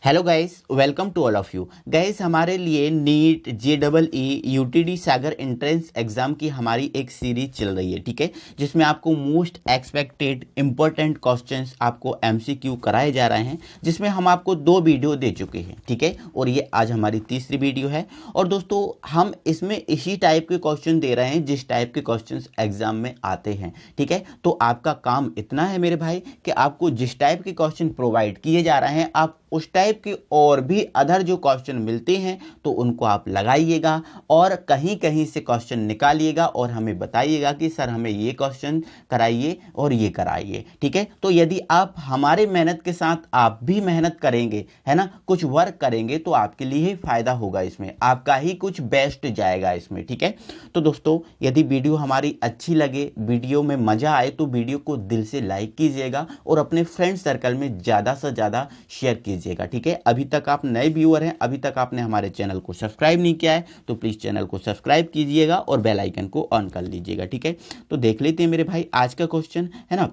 Hello guys, welcome to all of you guys. हमारे लिए NEET JEE UTD Sagar entrance exam की हमारी एक सीरीज चल रही है, ठीक है, जिसमें आपको मोस्ट एक्सपेक्टेड इंपॉर्टेंट क्वेश्चंस आपको MCQ कराए जा रहे हैं, जिसमें हम आपको 2 वीडियो दे चुके हैं, ठीक है, और ये आज हमारी तीसरी वीडियो है। और दोस्तों, हम इसमें इसी टाइप के क्वेश्चन दे रहे हैं जिस टाइप के क्वेश्चंस एग्जाम में आते हैं, ठीक है। तो आपका काम इतना है मेरे भाई कि आपको जिस टाइप के क्वेश्चन प्रोवाइड किए जा रहे हैं, आप उस टाइप के और भी अदर जो क्वेश्चन मिलते हैं तो उनको आप लगाइएगा और कहीं कहीं से क्वेश्चन निकालिएगा और हमें बताइएगा कि सर हमें ये क्वेश्चन कराइए और ये कराइए, ठीक है। तो यदि आप हमारे मेहनत के साथ आप भी मेहनत करेंगे, है ना, कुछ वर्क करेंगे, तो आपके लिए ही फायदा होगा, इसमें आपका ही कुछ बेस्ट जाएगा इसमें, ठीक है। तो दोस्तों, यदि वीडियो हमारी अच्छी लगे, वीडियो में मजा आए, तो वीडियो को दिल से लाइक कीजिएगा और अपने फ्रेंड सर्कल में ज़्यादा से ज़्यादा शेयर कीजिएगा, ठीक है। अभी तक आप नए व्यूअर हैं, अभी तक आपने हमारे चैनल को सब्सक्राइब नहीं किया है, तो प्लीज़ चैनल को सब्सक्राइब कीजिएगा और बेल आइकन को ऑन कर लीजिएगा, ठीक है। तो देख लेते हैं मेरे भाई आज का क्वेश्चन, है ना।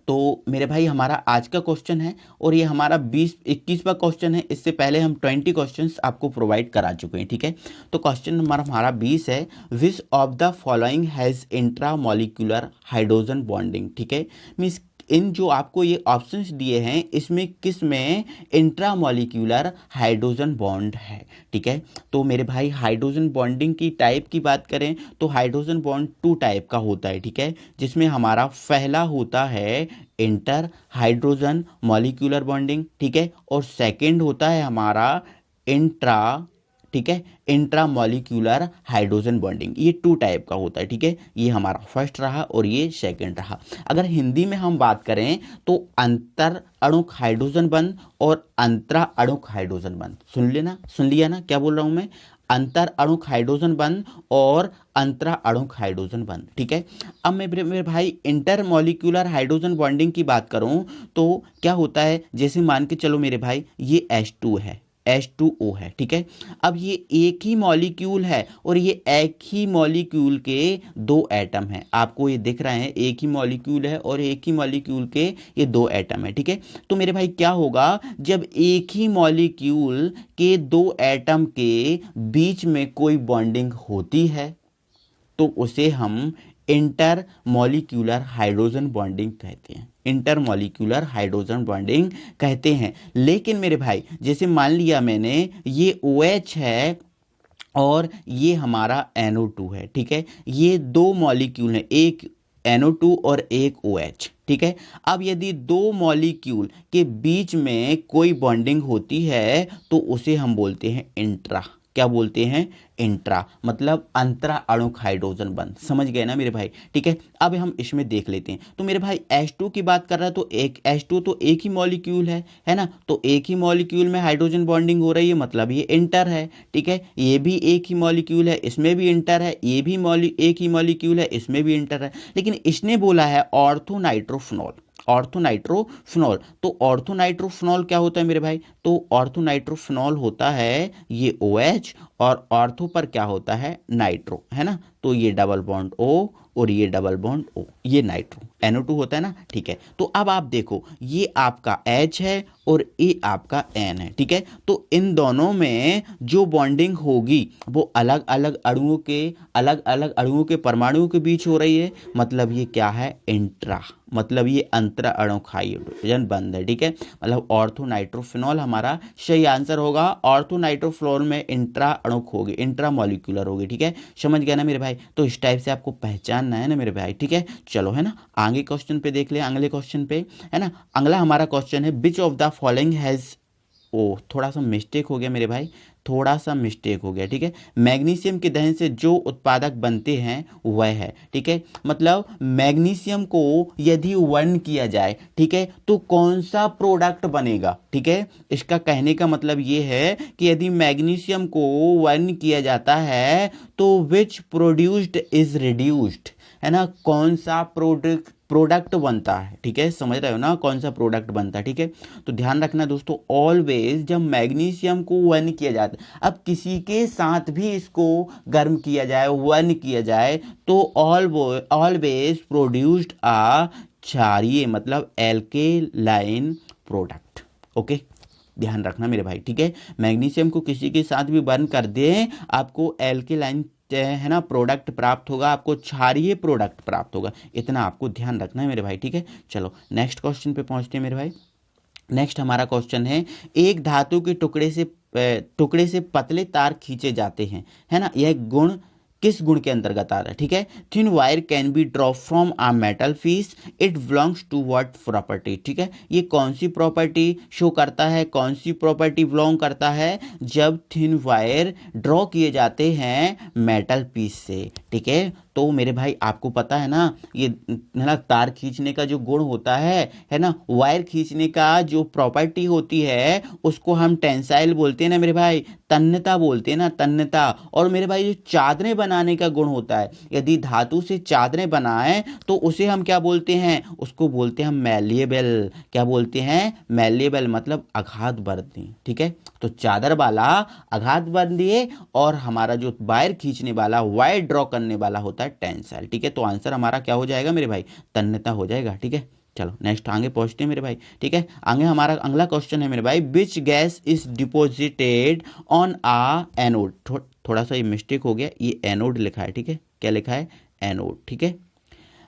तो मेरे भाई हमारा आज का क्वेश्चन है और ये हमारा 21वां क्वेश्चन है। इससे पहले हम 20 क्वेश्चंस आपको प्रोवाइड करा चुके हैं, ठीक है। तो क्वेश्चन नंबर हमारा 20 है, which of the following has intramolecular hydrogen bonding, ठीक है। मीन्स इन जो आपको ये ऑप्शंस दिए हैं, इसमें किस में इंट्रामोलिक्यूलर हाइड्रोजन बॉन्ड है, ठीक है। तो मेरे भाई हाइड्रोजन बॉन्डिंग की टाइप की बात करें तो हाइड्रोजन बॉन्ड 2 टाइप का होता है, ठीक है, जिसमें हमारा पहला होता है इंटर हाइड्रोजन मॉलिक्यूलर बॉन्डिंग, ठीक है, और सेकंड होता है हमारा इंट्रा, ठीक है, इंट्रामोलिक्यूलर हाइड्रोजन बॉन्डिंग। ये 2 टाइप का होता है, ठीक है। ये हमारा फर्स्ट रहा और ये सेकंड रहा। अगर हिंदी में हम बात करें तो अंतर अणुक हाइड्रोजन बंध और अंतरा अणुक हाइड्रोजन बंध। सुन लिया ना क्या बोल रहा हूं मैं? अंतर अणुक हाइड्रोजन बंध और अंतरा अणुक हाइड्रोजन बंध, ठीक है। अब मैं मेरे भाई इंटरमोलिक्यूलर हाइड्रोजन बॉन्डिंग की बात करूं तो क्या होता है, जैसे मान के चलो मेरे भाई ये H2 है, H2O है, ठीक है। अब ये एक ही मॉलिक्यूल है और ये एक ही मॉलिक्यूल के 2 एटम हैं। आपको ये दिख रहे हैं, एक ही मॉलिक्यूल है और एक ही मॉलिक्यूल के ये 2 एटम है, ठीक है। तो मेरे भाई क्या होगा, जब एक ही मॉलिक्यूल के 2 एटम के बीच में कोई बॉन्डिंग होती है तो उसे हम इंटर मॉलिक्यूलर हाइड्रोजन बॉन्डिंग कहते हैं, इंटर मॉलिक्यूलर हाइड्रोजन बॉन्डिंग कहते हैं। लेकिन मेरे भाई जैसे मान लिया मैंने ये OH है और ये हमारा NO2 है, ठीक है, ये 2 मॉलिक्यूल हैं, एक NO2 और एक OH, ठीक है। अब यदि 2 मॉलिक्यूल के बीच में कोई बॉन्डिंग होती है तो उसे हम बोलते हैं इंट्रा। क्या बोलते हैं? इंट्रा, मतलब अंतरा अणुक हाइड्रोजन बंध। समझ गए ना मेरे भाई, ठीक है। अब हम इसमें देख लेते हैं। तो मेरे भाई H2 की बात कर रहा है तो एक H2 तो एक ही मॉलिक्यूल है ना, तो एक ही मॉलिक्यूल में हाइड्रोजन बॉन्डिंग हो रही है, मतलब ये इंटर है, ठीक है। ये भी एक ही मॉलिक्यूल है, इसमें भी इंटर है, ये भी एक ही मॉलिक्यूल है, इसमें भी इंटर है। लेकिन इसने बोला है ऑर्थोनाइट्रोफिनॉल, ऑर्थोनाइट्रोफिनॉल। तो ऑर्थोनाइट्रोफिनॉल क्या होता है मेरे भाई? तो ऑर्थोनाइट्रोफिनॉल होता है ये OH और ऑर्थो पर क्या होता है? नाइट्रो, है ना। तो ये डबल बॉन्ड O और ये डबल बॉन्ड O, ये नाइट्रो, NO2 होता है ना, ठीक है। तो अब आप देखो, ये आपका H है और ये आपका N है, ठीक है। तो इन दोनों में जो बॉन्डिंग होगी वो अलग अलग अणुओं के परमाणुओं के बीच हो रही है, मतलब ये क्या है? इंट्रा, मतलब ये अंतरा अणुक हाइड्रोजन बंध है, ठीक है। मतलब ऑर्थोनाइट्रोफिनॉल हमारा सही आंसर होगा। ऑर्थोनाइट्रोफिनॉल में इंट्रा अणुक होगी, इंट्रा मॉलिक्यूलर होगी, ठीक है। समझ गया ना मेरे भाई? तो इस टाइप से आपको पहचानना है ना मेरे भाई, ठीक है। चलो, है ना, आगे क्वेश्चन पे देख ले, अगले क्वेश्चन पे, है ना। अगला हमारा क्वेश्चन है, which of the following has, थोड़ा सा मिस्टेक हो गया मेरे भाई, थोड़ा सा मिस्टेक हो गया, ठीक है। मैग्नीशियम के दहन से जो उत्पादक बनते हैं वह है, ठीक है। मतलब मैग्नीशियम को यदि वर्ण किया जाए, ठीक है, तो कौन सा प्रोडक्ट बनेगा, ठीक है। इसका कहने का मतलब ये है कि यदि मैग्नीशियम को वर्ण किया जाता है तो विच प्रोड्यूस्ड इज रिड्यूस्ड, है ना, कौन सा प्रोडक्ट बनता है, ठीक है। समझ रहे हो ना, कौन सा प्रोडक्ट बनता है, ठीक है। तो ध्यान रखना दोस्तों, ऑलवेज जब मैग्नीशियम को वर्ण किया जाता है, अब किसी के साथ भी इसको गर्म किया जाए, वर्ण किया जाए, तो ऑलवेज प्रोड्यूस्ड क्षारीय, मतलब एल्केलाइन प्रोडक्ट, ओके। ध्यान रखना मेरे भाई, ठीक है। मैग्नीशियम को किसी के साथ भी बर्न कर दे, आपको एल्केलाइन है ना प्रोडक्ट प्राप्त होगा, आपको क्षारीय प्रोडक्ट प्राप्त होगा, इतना आपको ध्यान रखना है मेरे भाई, ठीक है। चलो नेक्स्ट क्वेश्चन पे पहुंचते हैं मेरे भाई। नेक्स्ट हमारा क्वेश्चन है, एक धातु के टुकड़े से पतले तार खींचे जाते हैं, है ना, यह गुण किस गुण के अंतर्गत आ रहा है, ठीक है। Thin wire can be drop from a metal piece, it belongs to what property, ठीक है। ये कौन सी प्रॉपर्टी शो करता है, कौन सी प्रॉपर्टी बिलोंग करता है, जब थिन वायर ड्रॉ किए जाते हैं मेटल पीस से, ठीक है। तो मेरे भाई आपको पता है ना, ये है ना तार खींचने का जो गुण होता है ना, वायर खींचने का जो प्रॉपर्टी होती है उसको हम टेंसाइल बोलते हैं ना मेरे भाई, तन्यता बोलते हैं ना, तन्यता। और मेरे भाई जो चादरें बनाने का गुण होता है, यदि धातु से चादरें बनाएं तो उसे हम क्या बोलते हैं, उसको बोलते हैं मैलिएबल। क्या बोलते हैं, मैलिएबल, मतलब आघात बर्दी, ठीक है। तो चादर वाला आघात बर्दी है और हमारा जो वायर खींचने वाला, वायर ड्रॉ करने वाला होता है टेंसाइल, ठीक है। तो आंसर हमारा क्या हो जाएगा मेरे भाई, तन्यता हो जाएगा, ठीक है। चलो नेक्स्ट आगे पहुंचते हैं मेरे भाई, ठीक है। आगे हमारा अगला क्वेश्चन है मेरे भाई, which gas is deposited on a anode. थोड़ा सा ये मिस्टेक हो गया, ये एनोड लिखा है, ठीक है, क्या लिखा है, एनोड, ठीक है।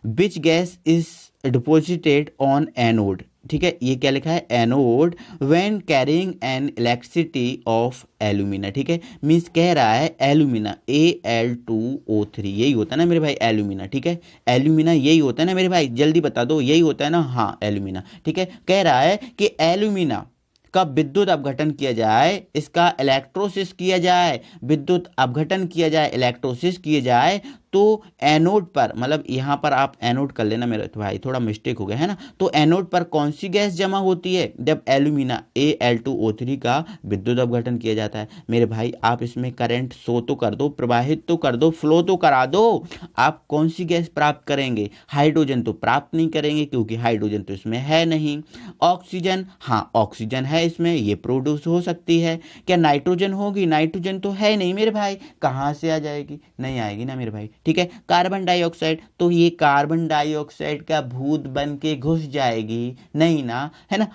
विच gas is deposited on anode, ठीक है, ये क्या लिखा है, anode when carrying N elasticity of alumina, ठीक है। मीन्स कह रहा है एल्यूमिना, Al2O3 यही होता है ना मेरे भाई, एल्यूमिना, ठीक है। एल्यूमिना यही होता है ना मेरे भाई, जल्दी बता दो, यही होता है ना, हाँ एल्यूमिना, ठीक है। कह रहा है कि एल्यूमिना का विद्युत अपघटन किया जाए, इसका इलेक्ट्रोसिस किया जाए, विद्युत अपघटन किया जाए, इलेक्ट्रोसिस किया जाए, तो एनोड पर, मतलब यहाँ पर आप एनोड कर लेना मेरे भाई, थोड़ा मिस्टेक हो गया है ना। तो एनोड पर कौन सी गैस जमा होती है, जब एल्यूमिना Al2O3 का विद्युत अपघटन किया जाता है। मेरे भाई आप इसमें करंट शो तो कर दो, प्रवाहित तो कर दो, फ्लो तो करा दो, आप कौन सी गैस प्राप्त करेंगे, हाइड्रोजन तो प्राप्त नहीं करेंगे क्योंकि हाइड्रोजन तो इसमें है नहीं। ऑक्सीजन, हाँ ऑक्सीजन है इसमें, ये प्रोड्यूस हो सकती है। क्या नाइट्रोजन होगी, नाइट्रोजन तो है नहीं मेरे भाई, कहाँ से आ जाएगी, नहीं आएगी ना मेरे भाई, ठीक है। कार्बन डाइऑक्साइड, तो ये कार्बन डाइऑक्साइड का भूत बन के घुस जाएगी, नहीं ना, है ना।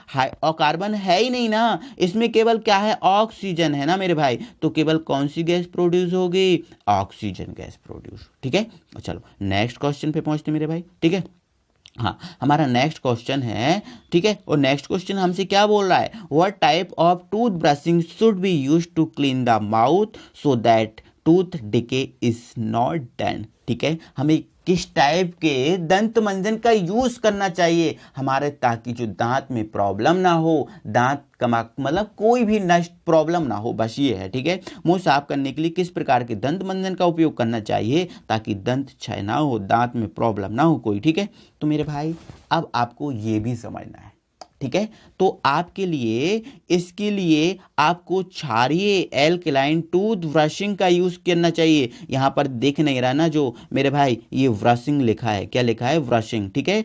और कार्बन है ही नहीं ना इसमें, केवल क्या है, ऑक्सीजन है ना मेरे भाई। तो केवल कौन सी गैस प्रोड्यूस होगी, ऑक्सीजन गैस प्रोड्यूस, ठीक है। चलो नेक्स्ट क्वेश्चन पे पहुंचते मेरे भाई, ठीक है। हाँ हमारा नेक्स्ट क्वेश्चन है, ठीक है। और नेक्स्ट क्वेश्चन हमसे क्या बोल रहा है, what type of tooth brushing should be used to clean the mouth so that tooth decay is not done, ठीक है। हमें किस टाइप के दंत मंजन का यूज करना चाहिए हमारे, ताकि जो दांत में प्रॉब्लम ना हो, दांत मतलब कोई भी नष्ट प्रॉब्लम ना हो, बस ये है, ठीक है। मुंह साफ करने के लिए किस प्रकार के दंत मंजन का उपयोग करना चाहिए ताकि दंत क्षय ना हो, दांत में प्रॉब्लम ना हो कोई, ठीक है। तो मेरे भाई अब आपको ये भी समझना है, ठीक है। तो आपके लिए, इसके लिए आपको क्षारीय एल्कलाइन टूथ ब्रशिंग का यूज करना चाहिए। यहां पर देख नहीं रहा ना जो मेरे भाई, ये ब्रशिंग लिखा है, क्या लिखा है, ब्रशिंग, ठीक है।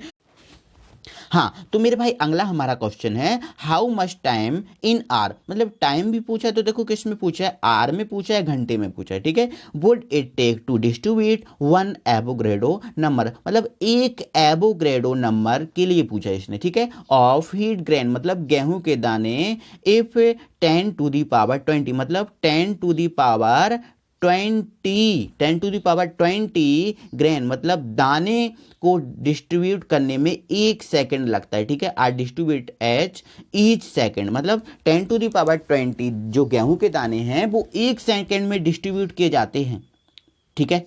हाँ तो मेरे भाई अगला हमारा क्वेश्चन है, how much time in are, मतलब टाइम भी पूछा है, तो देखो किस में पूछा है, आर में पूछा है, घंटे में पूछा है, ठीक है। Would it take to distribute 1 Avogadro number, मतलब एक एवोगैड्रो नंबर के लिए पूछा है इसने, ठीक है, ऑफ व्हीट ग्रेन, मतलब गेहूं के दाने, इफ 10 टू दी पावर 20, मतलब 10 टू दी पावर 20 ग्रेन, मतलब दाने को डिस्ट्रीब्यूट करने में 1 सेकंड लगता है, ठीक है। आर डिस्ट्रीब्यूट एच ईच सेकंड, मतलब 10 टू द पावर 20 जो गेहूं के दाने हैं वो 1 सेकंड में डिस्ट्रीब्यूट किए जाते हैं, ठीक है।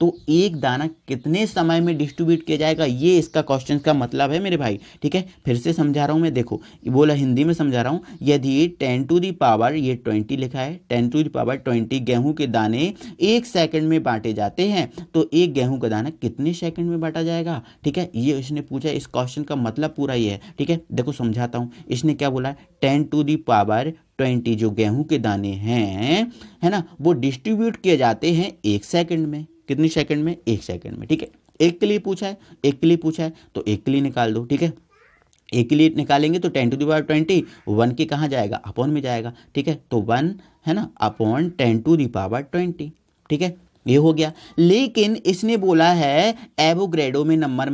तो एक दाना कितने समय में डिस्ट्रीब्यूट किया जाएगा, ये इसका क्वेश्चन का मतलब है मेरे भाई, ठीक है। फिर से समझा रहा हूं मैं, देखो बोला हिंदी में समझा रहा हूं, यदि 10 टू दी पावर, ये 20 लिखा है, 10 टू दी पावर 20 गेहूं के दाने 1 सेकंड में बांटे जाते हैं, तो एक गेहूं का दाना कितने सेकंड में बांटा जाएगा, ठीक है। ये इसने पूछा, इस क्वेश्चन का मतलब पूरा ये है, ठीक है। देखो समझाता हूं, इसने क्या बोला, 10 टू दी पावर 20 जो गेहूं के दाने हैं, है ना, वो डिस्ट्रीब्यूट किए जाते हैं 1 सेकंड में, कितनी सेकंड में, 1 सेकंड में, ठीक है। एक के लिए पूछा है, एक के लिए पूछा है, तो एक के लिए निकाल दो, ठीक है। एक के लिए निकालेंगे तो 10 टू दी पावर 20 1 के कहाँ जाएगा, अपॉन में जाएगा, ठीक है। तो 1 है ना अपॉन 10 टू दी पावर 20, ठीक है। ये हो गया। लेकिन इसने बोला है एवोग्रेडो नंबर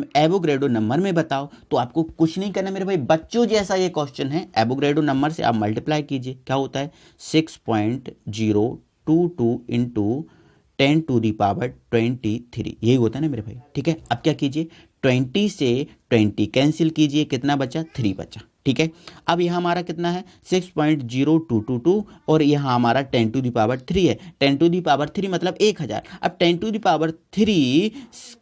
में बताओ, तो आपको कुछ नहीं करना मेरे भाई, बच्चों जैसा ये क्वेश्चन है। एवोग्रेडो नंबर से आप मल्टीप्लाई कीजिए, क्या होता है 6.022 इंटू 10⁻23, यही होता है ना मेरे भाई। ठीक है, अब क्या कीजिए, 20 से 20 कैंसिल कीजिए, कितना बचा 3 बचा। ठीक है, अब यहाँ हमारा कितना है 6.0222 और यहाँ हमारा 10⁻³ है। 10⁻³ मतलब 1000। अब 10⁻³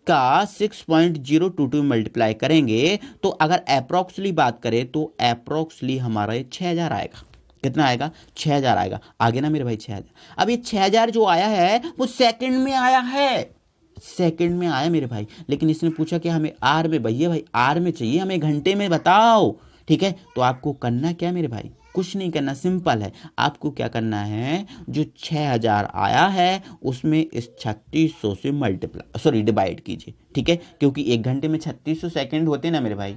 का 6.022 मल्टीप्लाई करेंगे तो अगर अप्रोक्सली बात करें तो अप्रोक्सली हमारा ये 6000 आएगा। कितना आएगा 6000 आएगा। आगे ना मेरे भाई 6000। अब ये 6000 जो आया है वो सेकंड में आया है, सेकंड में आया मेरे भाई। लेकिन इसने पूछा कि हमें आर में, भैया भाई आर में चाहिए, हमें घंटे में बताओ। ठीक है, तो आपको करना क्या मेरे भाई, कुछ नहीं करना, सिंपल है। आपको क्या करना है, जो 6000 आया है उसमें इस 3600 से डिवाइड कीजिए। ठीक है, क्योंकि 1 घंटे में 3600 सेकंड होते हैं ना मेरे भाई,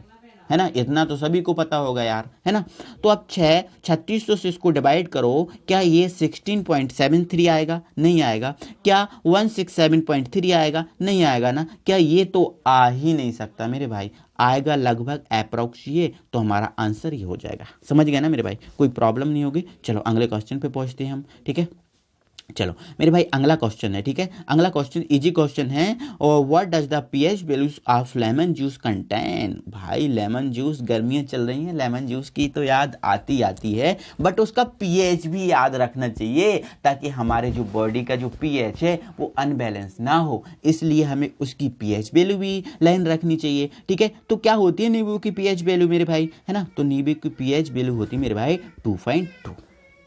है ना, इतना तो सभी को पता होगा यार, है ना। तो अब 3600 से इसको डिवाइड करो, क्या ये 16.73 आएगा, नहीं आएगा। क्या 167.3 आएगा, नहीं आएगा ना। क्या ये तो आ ही नहीं सकता मेरे भाई, आएगा लगभग अप्रोक्स ये, तो हमारा आंसर ये हो जाएगा। समझ गए ना मेरे भाई, कोई प्रॉब्लम नहीं होगी। चलो अगले क्वेश्चन पे पहुंचते हैं हम। ठीक है, चलो मेरे भाई अगला क्वेश्चन है। ठीक है, अगला क्वेश्चन इजी क्वेश्चन है, और what does the pH values of lemon juice contain. भाई लेमन जूस, गर्मियां चल रही हैं, लेमन जूस की तो याद आती है, बट उसका पीएच भी याद रखना चाहिए, ताकि हमारे जो बॉडी का जो पीएच है वो अनबैलेंस ना हो, इसलिए हमें उसकी पीएच वैल्यू भी लाइन रखनी चाहिए। ठीक है, तो क्या होती है नींबू की पीएच वैल्यू मेरे भाई, है ना, तो नींबू की पीएच वैल्यू होती है मेरे भाई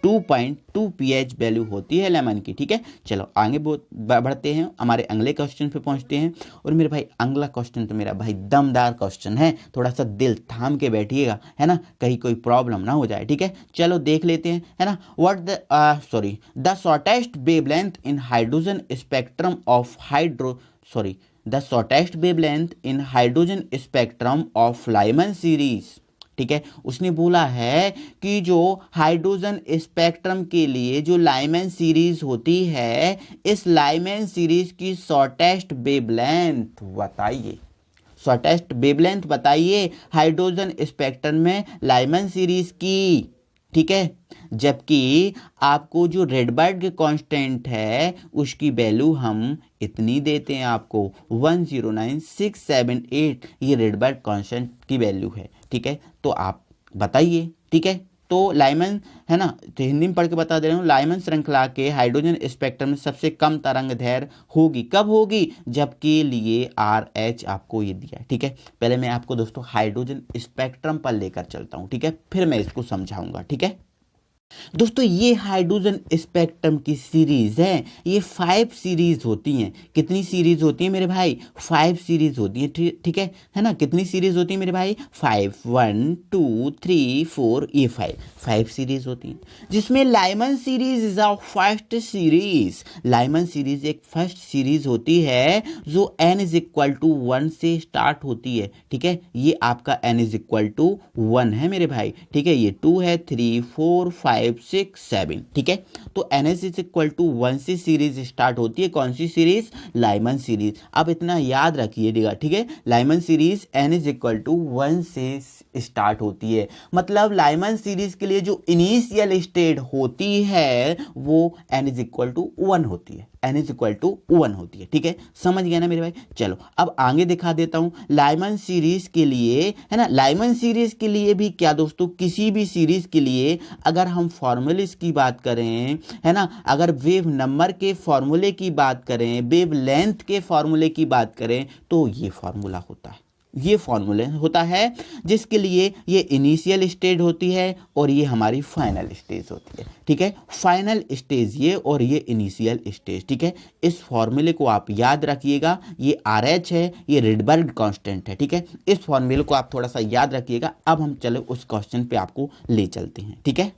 2.2 पीएच वैल्यू होती है लेमन की। ठीक है, चलो आगे बढ़ते हैं, हमारे अगले क्वेश्चन पे पहुंचते हैं। और मेरे भाई अगला क्वेश्चन तो मेरा भाई दमदार क्वेश्चन है, थोड़ा सा दिल थाम के बैठिएगा, है ना, कहीं कोई प्रॉब्लम ना हो जाए। ठीक है, चलो देख लेते हैं, है ना। The shortest wavelength in hydrogen spectrum of Lyman series. ठीक है, उसने बोला है कि जो हाइड्रोजन स्पेक्ट्रम के लिए जो लाइमन सीरीज होती है, इस लाइमन सीरीज की शॉर्टेस्ट वेवलेंथ बताइए हाइड्रोजन स्पेक्ट्रम में लाइमन सीरीज की। ठीक है, जबकि आपको जो रेडबर्ग कांस्टेंट है उसकी वैल्यू हम इतनी देते हैं, आपको 109678 ये रेडबर्ग कांस्टेंट की वैल्यू है। ठीक है, तो आप बताइए। ठीक है, तो लाइमन, है ना, तो हिंदी में पढ़ के बता दे रहा हूँ, लाइमन श्रृंखला के हाइड्रोजन स्पेक्ट्रम में सबसे कम तरंग दैर्घ्य होगी, कब होगी, जबकि लिए RH आपको ये दिया है। ठीक है, पहले मैं आपको दोस्तों हाइड्रोजन स्पेक्ट्रम पर लेकर चलता हूँ, ठीक है, फिर मैं इसको समझाऊंगा। ठीक है दोस्तों, ये हाइड्रोजन स्पेक्ट्रम की सीरीज है, ये 5 सीरीज होती हैं। कितनी सीरीज होती है मेरे भाई, 5 सीरीज होती है। ठीक है ना, कितनी सीरीज होती है मेरे भाई, 5, 1 2 3 4, ये 5 सीरीज होती हैं, जिसमें Lyman series is a first series. Lyman series एक फर्स्ट सीरीज होती है जो n=1 से स्टार्ट होती है। ठीक है, ये आपका n=1 है मेरे भाई। ठीक है, ये 2 है, 3 4 5 6 7। ठीक है, तो NH=1 से सीरीज स्टार्ट होती है, कौन सी सीरीज, लाइमन सीरीज। अब इतना याद रखिएगा। ठीक है, लाइमन सीरीज NH=1 से स्टार्ट होती है, मतलब लाइमन सीरीज के लिए जो इनिशियल स्टेट होती है वो NH=1 होती है, NH=1 होती है। ठीक है, समझ गया ना मेरे भाई। चलो अब आगे दिखा देता हूं लाइमन सीरीज के लिए, है ना। लाइमन सीरीज के लिए भी क्या दोस्तों, किसी भी सीरीज के लिए अगर हम फॉर्मूलेस की बात करें, है ना, अगर वेव नंबर के फॉर्मूले की बात करें, वेव लेंथ के फॉर्मूले की बात करें, तो ये फॉर्मूला होता है, ये फॉर्मूला होता है, जिसके लिए ये इनिशियल स्टेज होती है और ये हमारी फाइनल स्टेज होती है। ठीक है, फाइनल स्टेज ये और ये इनिशियल स्टेज। ठीक है, इस फॉर्मूले को आप याद रखिएगा, ये RH है, ये रेडबर्ग कांस्टेंट है। ठीक है, इस फॉर्मूले को आप थोड़ा सा याद रखिएगा। अब हम चले उस क्वेश्चन पे आपको ले चलते हैं। ठीक है,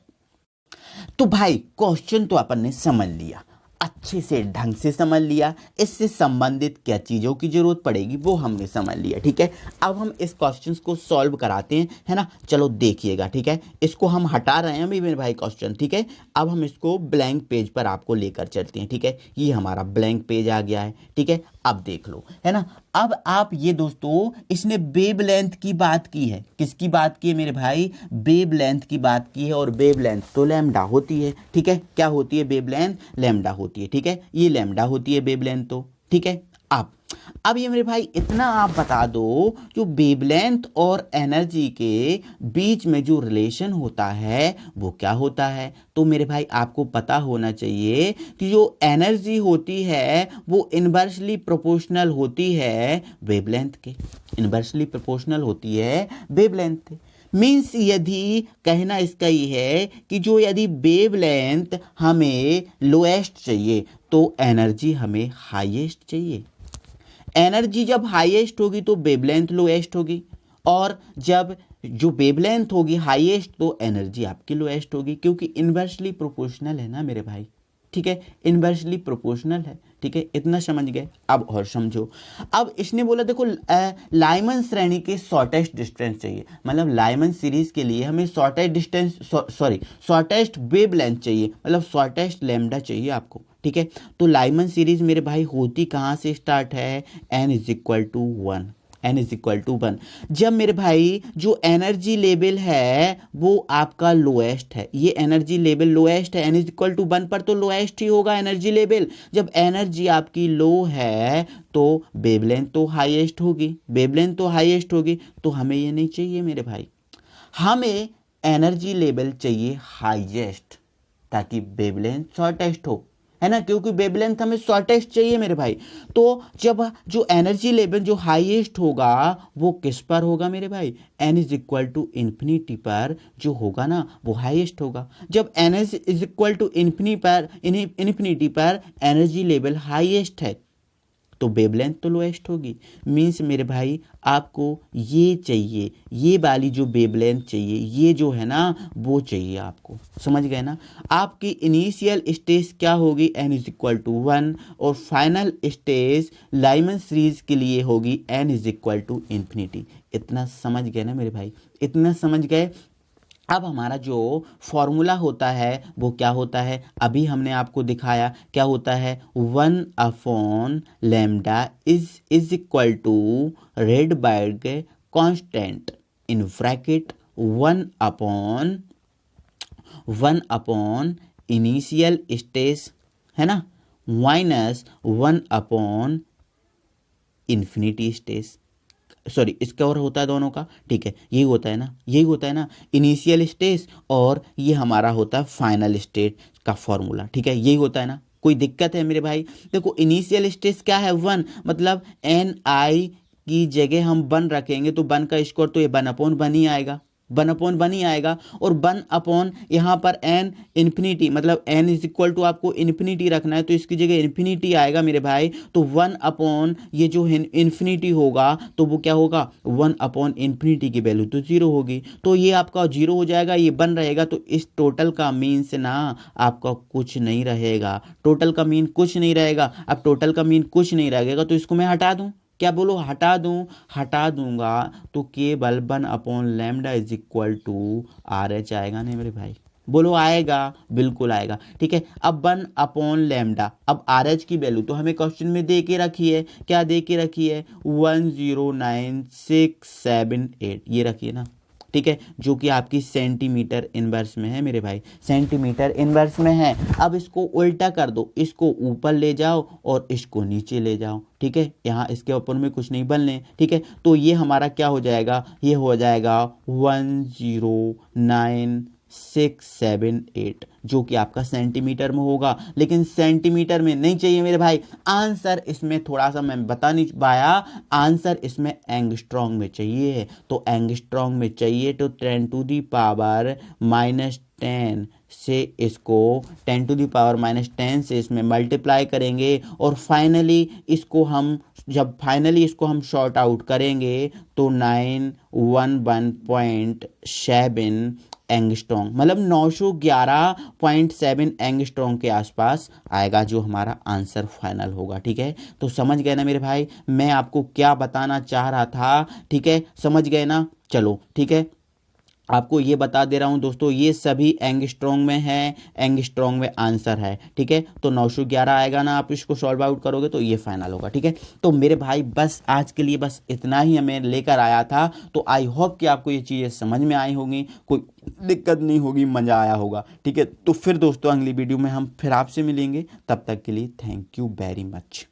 तो भाई क्वेश्चन तो अपन ने समझ लिया, अच्छे से ढंग से समझ लिया। इससे संबंधित क्या चीज़ों की जरूरत पड़ेगी वो हमने समझ लिया, ठीक है। अब हम इस क्वेश्चंस को सॉल्व कराते हैं, है ना। चलो देखिएगा, ठीक है। इसको हम हटा रहे हैं अभी मेरे भाई क्वेश्चन, ठीक है। अब हम इसको ब्लैंक पेज पर आपको लेकर चलते हैं, ठीक है। ये हमारा ब्लैंक पेज आ गया है, ठीक है। अब देख लो, है ना। अब आप ये दोस्तों, इसने वेवलेंथ की बात की है। किसकी बात की है मेरे भाई? वेवलेंथ की बात की है। और वेवलेंथ तो लैम्डा होती है, ठीक है। क्या होती है? वेवलेंथ लैम्डा होती है, ठीक है। ये लैम्डा होती है वेवलेंथ तो, ठीक है। अब ये मेरे भाई इतना आप बता दो, जो वेवलेंथ और एनर्जी के बीच में जो रिलेशन होता है वो क्या होता है? तो मेरे भाई आपको पता होना चाहिए कि जो एनर्जी होती है वो इनवर्सली प्रोपोर्शनल होती है वेवलेंथ के। इनवर्सली प्रोपोर्शनल होती है वेवलेंथ के। मीन्स यदि कहना इसका ही है कि जो यदि वेवलेंथ हमें लोएस्ट चाहिए तो एनर्जी हमें हाईएस्ट चाहिए। एनर्जी जब हाईएस्ट होगी तो वेवलेंथ लोएस्ट होगी, और जब जो वेवलेंथ होगी हाईएस्ट तो एनर्जी आपकी लोएस्ट होगी, क्योंकि इनवर्सली प्रोपोर्शनल है ना मेरे भाई, ठीक है। इनवर्सली प्रोपोर्शनल है, ठीक है। इतना समझ गए। अब और समझो। अब इसने बोला देखो लाइमन श्रेणी के शॉर्टेस्ट डिस्टेंस चाहिए, मतलब लाइमन सीरीज के लिए हमें शॉर्टेस्ट डिस्टेंस शॉर्टेस्ट वेवलेंथ चाहिए, मतलब शॉर्टेस्ट लैम्डा चाहिए आपको, ठीक है। तो लाइमन सीरीज मेरे भाई होती कहाँ से स्टार्ट है? n is equal to 1। n is equal to 1 जब मेरे भाई जो एनर्जी लेवल है वो आपका लोएस्ट है, ये एनर्जी लेवल लोएस्ट है, n इज इक्वल टू 1 पर तो लोएस्ट ही होगा एनर्जी लेवल। जब एनर्जी आपकी लो है तो वेवलेंथ तो हाईएस्ट होगी, वेवलेंथ तो हाईएस्ट होगी। तो हमें ये नहीं चाहिए मेरे भाई, हमें एनर्जी लेवल चाहिए हाईएस्ट, ताकि वेवलेंथ शॉर्टेस्ट हो, है ना। क्योंकि वेवलेंथ हमें शॉर्टेस्ट चाहिए मेरे भाई। तो जब जो एनर्जी लेवल जो हाईएस्ट होगा वो किस पर होगा मेरे भाई? n is equal to infinity पर जो होगा ना वो हाईएस्ट होगा। जब n is equal to infinity पर एनर्जी लेवल हाईएस्ट है तो वेवलेंथ तो लोएस्ट होगी। मीन्स मेरे भाई आपको ये चाहिए, ये वाली जो वेवलेंथ चाहिए, ये जो है ना वो चाहिए आपको, समझ गए ना। आपकी इनिशियल स्टेज क्या होगी? n इज इक्वल टू 1, और फाइनल स्टेज लाइमन सीरीज के लिए होगी n is equal to infinity. इतना समझ गए ना मेरे भाई? इतना समझ गए। अब हमारा जो फॉर्मूला होता है वो क्या होता है? अभी हमने आपको दिखाया क्या होता है। 1/λ is equal to Rydberg constant in bracket 1/1 initial stage, है ना, माइनस 1/, इन्फिनिटी स्टेज। सॉरी, इसका और होता है दोनों का, ठीक है। यही होता है ना, यही होता है ना, इनिशियल स्टेज, और ये हमारा होता है फाइनल स्टेट का फॉर्मूला, ठीक है। यही होता है ना। कोई दिक्कत है मेरे भाई? देखो इनिशियल स्टेज क्या है? 1, मतलब ni की जगह हम 1 रखेंगे तो 1 का स्क्वायर तो ये 1/1 ही आएगा, 1/1 ही आएगा। और 1/ यहाँ पर n इन्फिनिटी, मतलब n इज इक्वल टू आपको इन्फिनिटी रखना है तो इसकी जगह इन्फिनिटी आएगा मेरे भाई। तो 1/ ये जो इन्फिनिटी होगा तो वो क्या होगा? 1/इन्फिनिटी की वैल्यू तो 0 होगी, तो ये आपका 0 हो जाएगा, ये 1 रहेगा। तो इस टोटल का मीन से ना आपका कुछ नहीं रहेगा, टोटल का मीन कुछ नहीं रहेगा। अब टोटल का मीन कुछ नहीं रहेगा तो इसको मैं हटा दूं, क्या बोलो? हटा दूं? हटा दूंगा तो केवल 1/λ इज इक्वल टू RH आएगा नहीं मेरे भाई? बोलो आएगा? बिल्कुल आएगा, ठीक है। अब 1/λ, अब RH की वैल्यू तो हमें क्वेश्चन में दे के रखी है, क्या दे के रखी है? 109678 ये रखिए ना, ठीक है, जो कि आपकी सेंटीमीटर इनवर्स में है मेरे भाई, सेंटीमीटर इनवर्स में है। अब इसको उल्टा कर दो, इसको ऊपर ले जाओ और इसको नीचे ले जाओ, ठीक है। यहाँ इसके ऊपर में कुछ नहीं बनने, ठीक है। तो ये हमारा क्या हो जाएगा? ये हो जाएगा 109678, जो कि आपका सेंटीमीटर में होगा। लेकिन सेंटीमीटर में नहीं चाहिए मेरे भाई, आंसर इसमें थोड़ा सा मैं बता नहीं पाया, आंसर इसमें एंगस्ट्रॉन्ग में चाहिए। तो एंगस्ट्रॉन्ग में चाहिए तो 10⁻⁻10 से इसको 10⁻⁻10 से इसमें मल्टीप्लाई करेंगे, और फाइनली इसको हम जब फाइनली इसको हम शॉर्ट आउट करेंगे तो 911.7 एंगस्ट्रॉन्ग, मतलब 911.7 एंगस्ट्रॉन्ग के आसपास आएगा जो हमारा आंसर फाइनल होगा। ठीक है, तो समझ गए ना मेरे भाई मैं आपको क्या बताना चाह रहा था। ठीक है, समझ गए ना। चलो ठीक है, आपको ये बता दे रहा हूँ दोस्तों, ये सभी एंगस्ट्रॉन्ग में है, एंगस्ट्रॉन्ग में आंसर है। ठीक है, तो 911 आएगा ना, आप इसको सॉल्व आउट करोगे तो ये फाइनल होगा। ठीक है, तो मेरे भाई बस आज के लिए बस इतना ही हमें लेकर आया था। तो आई होप कि आपको ये चीज़ें समझ में आई होंगी, कोई दिक्कत नहीं होगी, मज़ा आया होगा। ठीक है, तो फिर दोस्तों अगली वीडियो में हम फिर आपसे मिलेंगे, तब तक के लिए थैंक यू वेरी मच।